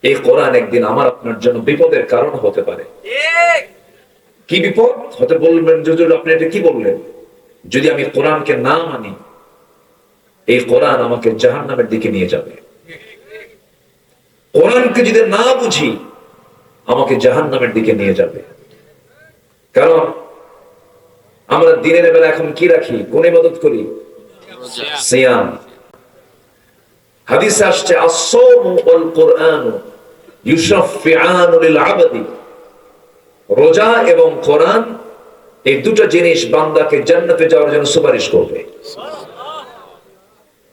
এই কোরআন একদিন আমার আপনার জন্য বিপদের কারণ হতে পারে। কি বিপদ হতে বলবেন? যদি আপনি এটা কি বললেন, যদি আমি কোরআনকে না মানি, এই কোরআন আমাকে জাহান্নামের দিকে নিয়ে যাবে। কোরআনকে যদি না বুঝি, আমাকে জাহান্নামের দিকে নিয়ে যাবে। কারণ আমরা দিনের বেলা এখন কি রাখি, কোন ইবাদত করি? সিয়াম। হাদিসে আসছে আস-সাওমু ওয়াল কুরআনু ইউশাফিআনু লিল আবদি। রোজা এবং কোরআন এই দুটো জিনিস বান্দাকে জান্নাতে যাওয়ার জন্য সুপারিশ করবে।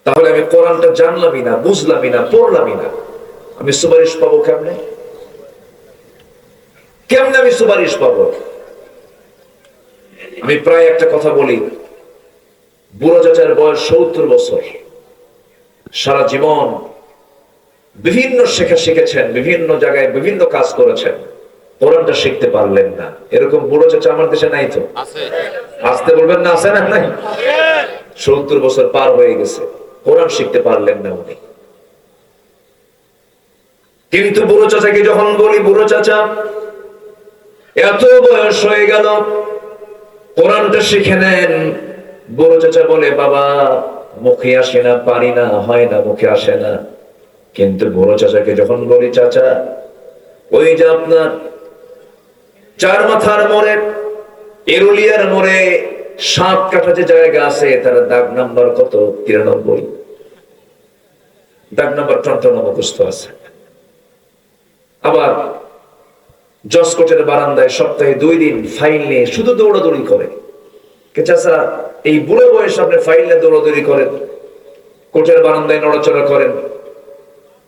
তাহলে আমি কোরআনটা জানলামই না, বুঝলামই না, পড়লামই না, আমি সুপারিশ পাবো কেমনে? কেমনে আমি সুপারিশ পাবো? আমি প্রায় একটা কথা বলি, বুড়ো চাচার বয়স 70 বছর, সারা জীবন বিভিন্ন শেখা শিখেছেন, বিভিন্ন জায়গায় বিভিন্ন কাজ করেছেন, কোরআনটা শিখতে পারলেন না। এরকম বুড়ো চাচা আমার দেশে নাই তো? আসতে বলবেন না, আছে না? নাই। 70 বছর পার হয়ে গেছে, কোরআন শিখতে পারলেন না উনি। কিন্তু বুড়ো চাচাকে যখন বলি, বুড়ো চাচা এত বয়স হয়ে গেল, কোরআনটা শিখে নেন। বুড়ো চাচা বলে, বাবা মুখে আসে না, পারি না, হয় না, মুখে আসে না। কিন্তু বুড়ো চাচাকে যখন বলি, চাচা ওই যে আপনার চার মাথার মোড়ে, এরুলিয়ার মোড়ে 7 কাঠা যে জায়গা আছে, তার দাগ নাম্বার কত? 93। দাগ নাম্বার 59 মুখস্থ আছে। আবার জসকোটের বারান্দায় সপ্তাহে 2 দিন ফাইল নিয়ে শুধু দৌড়াদৌড়ি করে। চাচা এই বুড়ো বয়সে আপনি ফাইল নিয়ে দৌড়াদৌড়ি করেন, কোর্টের বারান্দায় নড়াচড়া করেন,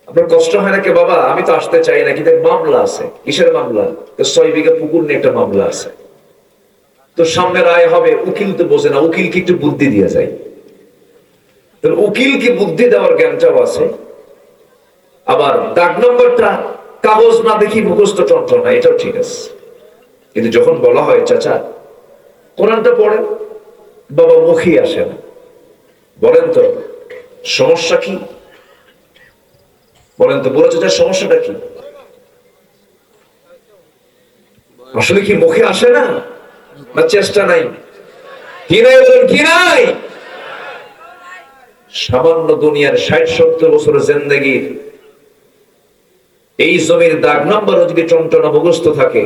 আপনার কষ্ট হয় নাকি? বাবা আমি তো আসতে চাই না, কিন্তু মামলা আছে। কিসের মামলা? 6 বিঘা পুকুর নিয়ে একটা মামলা আছে, তো সামনে রায় হবে। উকিল তো বোঝে না, উকিলকে একটু বুদ্ধি দিয়ে যায়। উকিলকে বুদ্ধি দেওয়ার জ্ঞানটাও আছে। আবার দাগ নম্বরটা কাগজ না দেখি মুখস্থ টন্টনা, এটাও ঠিক আছে। কিন্তু যখন বলা হয় চাচা কোরআনটা পড়েন, বাবা মুখই আসে না। বলেন তো সমস্যা কি? বলেন তো বুড়ো চাচার সমস্যাটা কি? আসলে কি মুখে আসে না, না চেষ্টা নাই? কি নাই বলেন, কি নাই? সামান্য দুনিয়ার 60-70 বছরের জিন্দেগির এই জমির দাগ নাম্বার যদি টনটনা মুখস্থ থাকে,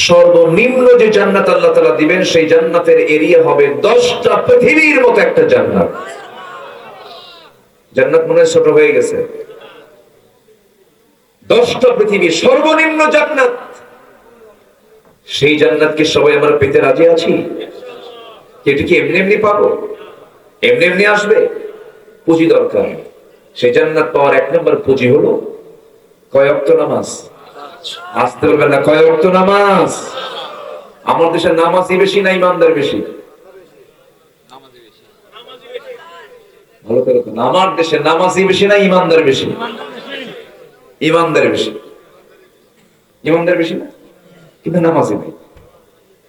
সর্বনিম্ন যে জান্নাত আল্লাহ তাআলা দিবেন, সেই জান্নাতের এরিয়া হবে 10টা পৃথিবীর মতো একটা জান্নাত। জান্নাত মনে ছোট হয়ে গেছে? 10টা পৃথিবী সর্বনিম্ন জান্নাত। সেই জান্নাতকে সবাই আমরা পেতে রাজি আছি? এটা কি এমনি এমনি পাবো? এমনি এমনি আসবে? পুঁজি দরকার। সেই জান্নাত পাওয়ার 1 নম্বর পুঁজি হলো কয় ওয়াক্ত নামাজ। আসতে বলবেন না, কয় ওয়াক্ত নামাজ? আমার দেশে নামাজই বেশি না ইমানদার বেশি? ভালো করে বলুন, আমার দেশে নামাজই বেশি না ইমানদার বেশি? ইমানদার বেশি। ইমানদার বেশি না, কিন্তু নামাজই নেই।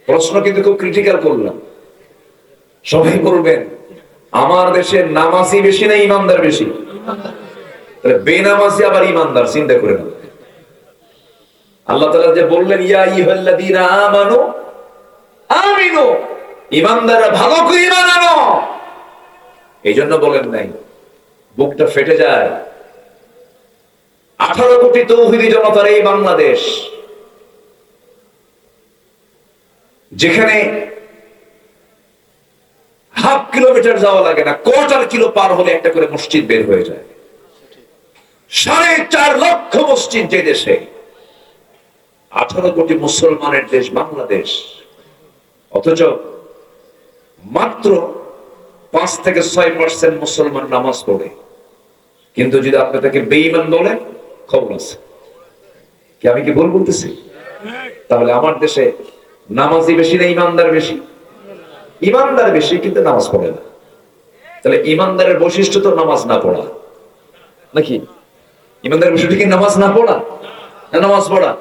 প্রশ্ন কিন্তু খুব ক্রিটিক্যাল করলাম। সবাই বলবেন আমার দেশে নামাজই বেশি না ইমানদার বেশি? তাহলে বেনামাজি আবার ইমানদার, চিন্তা করে না। আল্লাহ তাআলা যে বললেন ইয়া আইয়ুহাল্লাযীনা আমানু আমিনু, ইমানদাররা ভালো করে ঈমান আনো, এইজন্য বলেন নাই? বুকটা ফেটে যায়। 18 কোটি তৌহিদি জনতার এই বাংলাদেশ, যেখানে হাফ কিলোমিটার যাওয়া লাগে না, 1/4 কিলো পার হলে একটা করে মসজিদ বের হয়ে যায়। 4.5 লক্ষ মসজিদ যে দেশে, 18 কোটি মুসলমানের দেশ বাংলাদেশ, অথচ মাত্র 5 থেকে 6% মুসলমান নামাজ পড়ে। কিন্তু যদি আপনি তাকে বেঈমান বলেন, খবর আছে। কি আমি কি ভুল বলতেছি? তাহলে আমার দেশে নামাজি বেশি না ইমানদার বেশি? ইমানদার বেশি, কিন্তু নামাজ পড়ে না। তাহলে ইমানদারের বৈশিষ্ট্য তো নামাজ না পড়া, নাকি? ইমানদারের বৈশিষ্ট্য কি নামাজ না পড়া না নামাজ পড়া?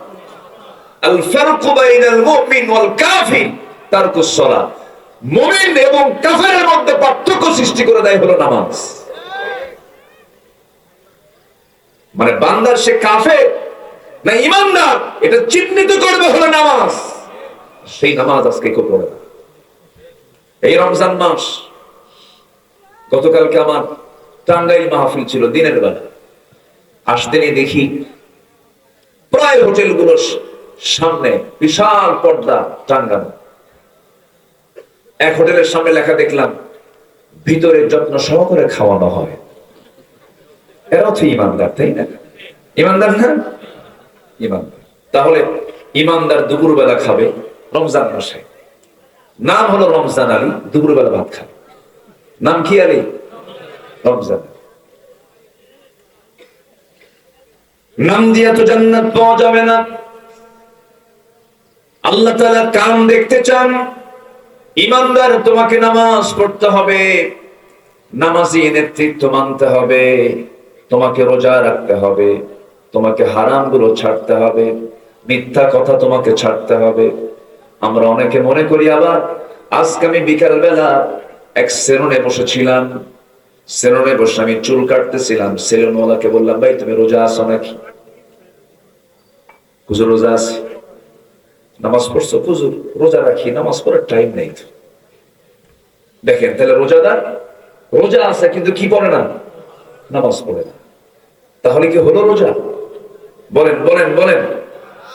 আল ফারকু বাইনাল মুমিন ওয়াল কাফির তারকুস সালাত। মুমিন এবং কাফেরের মধ্যে পার্থক্য সৃষ্টি করে দেয় হলো নামাজ। মানে বান্দার সে কাফের না ইমানদার এটা চিহ্নিত করবে হলো নামাজ। সেই নামাজ আজকে কেউ পড়ে না। এই রমজান মাস, গতকালকে আমার টাঙ্গাইল মাহফিল ছিল দিনের বেলা, আসতে নিয়ে দেখি প্রায় হোটেলগুলোর সামনে বিশাল পর্দা টাঙ্গানো। এক হোটেলের সামনে লেখা দেখলাম ভিতরে যত্ন সহকারে খাওয়ানো হয়। এরাও তো ইমানদার, তাই না? ইমানদার না? ইমানদার। তাহলে ইমানদার দুপুরবেলা খাবে রমজান মাসে, নাম হলো রমজান আলী, দুপুরবেলা ভাত খাবে, নাম কি আলী? রমজান। নাম দিয়া তো জান্নাত পাওয়া যাবে না। আল্লাহ তাআলা কাম দেখতে চান। ইমানদার তোমাকে নামাজ পড়তে হবে, নামাজি নেতৃত্ব মানতে হবে, তোমাকে রোজা রাখতে হবে, তোমাকে হারামগুলো ছাড়তে হবে, মিথ্যা কথা তোমাকে ছাড়তে হবে। আমরা অনেকে মনে করি আবার, আজকে আমি বিকাল বেলা এক সেলুনে বসেছিলাম, সেলুনে বসে আমি চুল কাটতেছিলাম, সেলুনওয়ালাকে বললাম, ভাই তুমি রোজা আছো নাকি? হুজুর রোজা আছি। নামাজ পড়ছো? হুজুর রোজা রাখি, নামাজ পড়ার টাইম নেই। দেখেন তাহলে রোজাদার রোজা আছে কিন্তু কি পড়ে না? নামাজ পড়ে না। তাহলে কি হলো রোজা? বলেন বলেন বলেন,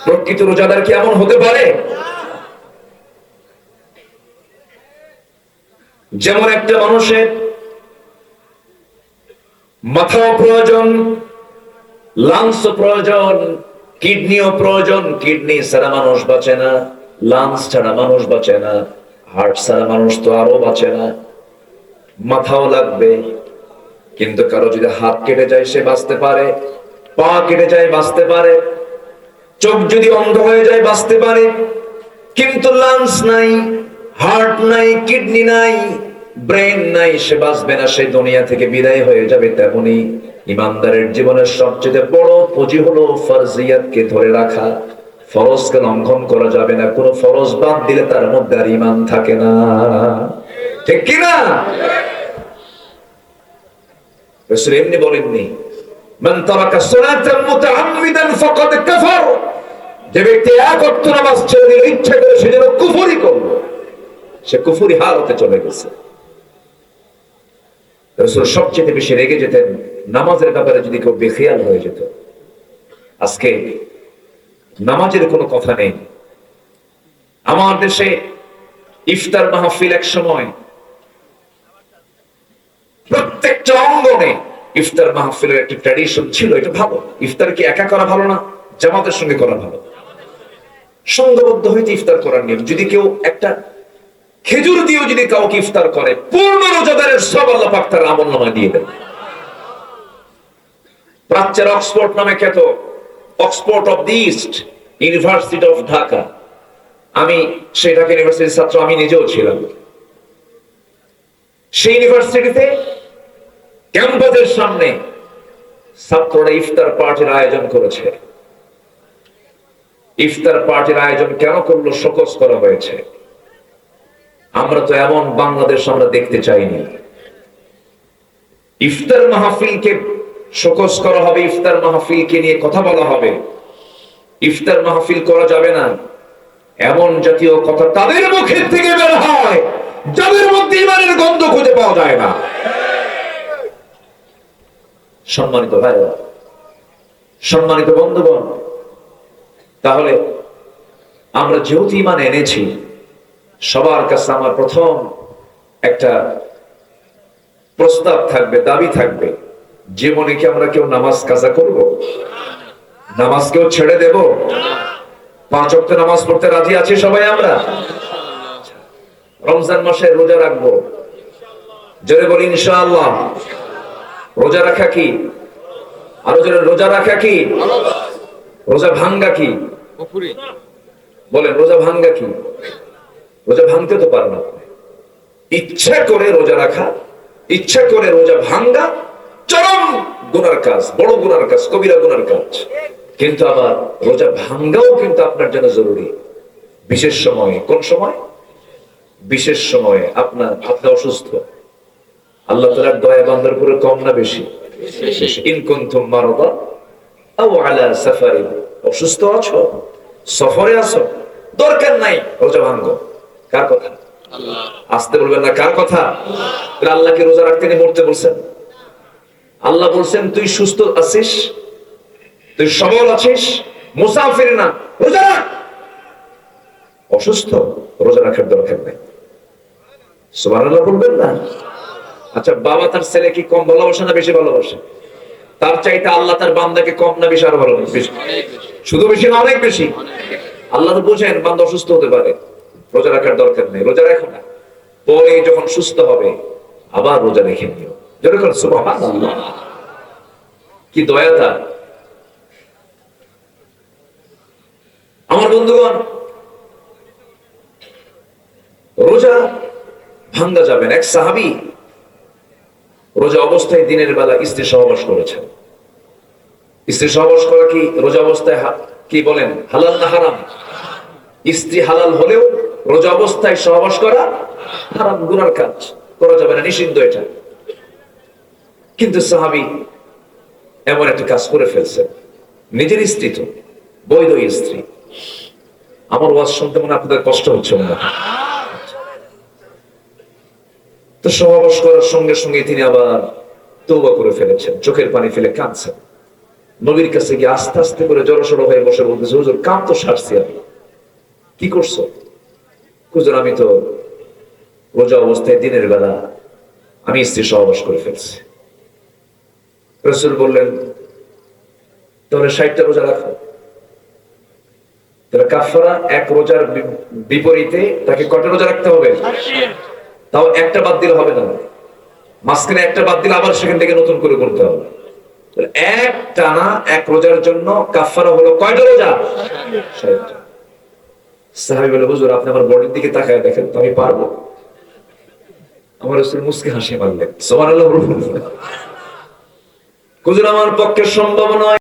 প্রকৃত রোজাদার কি এমন হতে পারে? যেমন একটা মানুষের মাথাও প্রয়োজন, লাংসও প্রয়োজন, কিডনিও প্রয়োজন। কিডনি ছাড়া মানুষ বাঁচে না, লাংস ছাড়া মানুষ বাঁচে না, হার্ট ছাড়া মানুষ তো আরো বাঁচে না। মাথাও লাগবে, কিন্তু কারো যদি হাত কেটে যায় সে বাঁচতে পারে, পা কেটে যায় বাঁচতে পারে, চোখ যদি অন্ধ হয়ে যায় বাঁচতে পারে, কিন্তু লাংস নাই, হার্ট নাই, কিডনি নাই, ব্রেন নাই, সে বাঁচবে না, সে দুনিয়া থেকে বিদায় হয়ে যাবে। তেমনি ইমানদারের জীবনের সবচেয়ে বড় পুঁজি হলো ফরজিয়াতকে ধরে রাখা। ফরজকে লঙ্ঘন করা যাবে না, কোন ফরজ বাদ দিলে তার মধ্যে আর ঈমান থাকে না, ঠিক কি না? রাসূল এমনি বলেননি, মান তারাকা সালাতান মুতাআম্মিদান ফাকাদ কাফার, যে ব্যক্তি এক ওয়াক্ত নামাজ ছেড়ে দিল ইচ্ছা করে, সে যেন কুফরি করলো, সে কুফরি হালতে চলে গেছে। রাসূল সবচেয়ে বেশি রেগে যেতেন নামাজের ব্যাপারে যদি কেউ বেখেয়াল হয়ে যেত। আজকে নামাজের কোনো কথা নেই। আমার দেশে ইফতার মাহফিল এক সময় প্রত্যেকটা অঙ্গনে ইফতার মাহফিলের একটা ট্র্যাডিশন ছিল। এটা ভালো। ইফতার কি একা করা ভালো না? জামাতের সঙ্গে করা ভালো। সংঘবদ্ধ হইতে ইফতার করার নিয়ম। যদি কেউ একটা খেজুর দিয়েও যদি কাউকে ইফতার করে, পূর্ণ রোজাদারের সব আল্লাহ পাক তার আমলনামায় দিয়ে দেন। প্রাচ্যের অক্সফোর্ড নামে খ্যাত Oxford of the east, university of Dhaka, আমি সেই ঢাকা ইউনিভার্সিটির ছাত্র, আমি নিজেও ছিলাম। সেই ইউনিভার্সিটিতে ক্যাম্পাসের সামনে ছাত্ররা ইফতার পার্টির আয়োজন করেছে। ইফতার পার্টির আয়োজন কেন করলো? শোকজ করা হয়েছে। আমরা তো এমন বাংলাদেশ আমরা দেখতে চাইনি। ইফতার মাহফিলকে শোকজ করা হবে, ইফতার মাহফিলকে নিয়ে কথা বলা হবে, ইফতার মাহফিল করা যাবে না, এমন জাতীয় কথা তাদের মুখের থেকে বের হয় যাদের মধ্যে ঈমানের গন্ধ খুঁজে পাওয়া যায় না। সম্মানিত ভাইরা, সম্মানিত বন্ধুগণ, তাহলে আমরা যেহেতু ঈমান এনেছি, সবার কাছে আমার প্রথম একটা প্রস্তাব থাকবে, দাবি থাকবে, জীবনে কি আমরা কেউ নামাজ কাজা করব? নামাজ কেউ ছেড়ে দেব? 5 ওয়াক্ত নামাজ পড়তে রাজি আছি সবাই আমরা? রমজান মাসে রোজা রাখবো, জোরে বলি ইনশাআল্লাহ। রোজা রাখা কি? আরো জোরে, রোজা রাখা কি? রোজা ভাঙ্গা কি? বলেন, রোজা ভাঙ্গা কি? রোজা ভাঙতে তো পারে না। ইচ্ছা করে রোজা রাখা, ইচ্ছা করে রোজা ভাঙ্গা চরম গুনার কাজ, বড় গুনার কাজ, কবিরা গুনার কাজ। কিন্তু আবার রোজা ভাঙ্গাও কিন্তু আপনার জন্য জরুরি। বিশেষ সময়ে। কোন সময়? বিশেষ সময়ে। আপনি অসুস্থ, আল্লাহ তাআলার দয়া বান্দার উপরে কম না বেশি? ইন কুনতুম মারদা আও আলা সাফারিন, অসুস্থ আছো, সফরে আছো, দরকার নাই রোজা ভাঙ্গো। কার কথা? আসতে বলবেন না, কার কথা? আল্লাহকে রোজা রাখতে নিয়ে মরতে বলছেন? আল্লাহ বলছেন তুই সুস্থ আছিস, তুই সবল আছিস, মুসাফির না, রোজা রাখ। অসুস্থ, রোজা রাখার দরকার নাই। সুবহানাল্লাহ বলবেন না? আচ্ছা, বাবা তার ছেলে কি কম ভালোবাসে না বেশি ভালোবাসে? তার চাইতে আল্লাহ তার বান্দাকে কম না বেশি? আরো ভালোবাসে। শুধু বেশি না, অনেক বেশি। আল্লাহ তো বোঝেন বান্দা অসুস্থ হতে পারে, রোজা রাখার দরকার নেই, রোজা রাখো না, পরে যখন সুস্থ হবে আবার রোজা রেখে নিও। যেরকম সুবহানাল্লাহ, কি দয়া তার। আমার বন্ধুগণ, রোজা ভাঙ্গা যাবে না। এক সাহাবী রোজা অবস্থায় দিনের বেলা স্ত্রী সহবাস করেছেন। স্ত্রী সহবাস করা কি রোজা অবস্থায় কি বলেন হালাল না হারাম? স্ত্রী হালাল হলেও রোজা অবস্থায় সহবাস করা হারাম, গুনার কাজ, করা যাবে না, নিষিদ্ধ এটা। কিন্তু সাহাবী এমন একটা কাজ করে ফেলছেন, নিজের স্ত্রী তো, বৈধ স্ত্রী। আমার ওয়াজ শুনতে মনে আপনাদের কষ্ট হচ্ছে মনে হয়। তো সহবাস করার সঙ্গে সঙ্গে তিনি আবার তওবা করে ফেলেছেন, চোখের পানি ফেলে কাঁদছেন। নবীর কাছে গিয়ে আস্তে আস্তে করে জড়সড় হয়ে বসে বলতেছে, হুজুর কাম তো সারছি আমি, কি করছো? হুজুর আমি তো রোজা অবস্থায় দিনের বেলা আমি স্ত্রী সহবাস করে ফেলছি। রাসূল বললেন, তাহলে 60টা রোজা রাখো। তাহলে কাফারা, এক রোজার বিপরীতে তাকে কয়টা রোজা রাখতে হবে? তাও একটা বাদ দিলে হবে না, মাঝখানে একটা বাদ দিলে আবার সেখান থেকে নতুন করে করতে হবে। এক টানা এক রোজার জন্য কাফারা হলো কয়টা রোজা? 60টা। সাহাবী বলে, হুজুর আপনি আমার বডির দিকে তাকায় দেখেন তো, আমি পারবো? আমার রাসূল মুস্কি হাসি মারলেন। সুবহানাল্লাহ। হুজুর আমার পক্ষে সম্ভব নয়।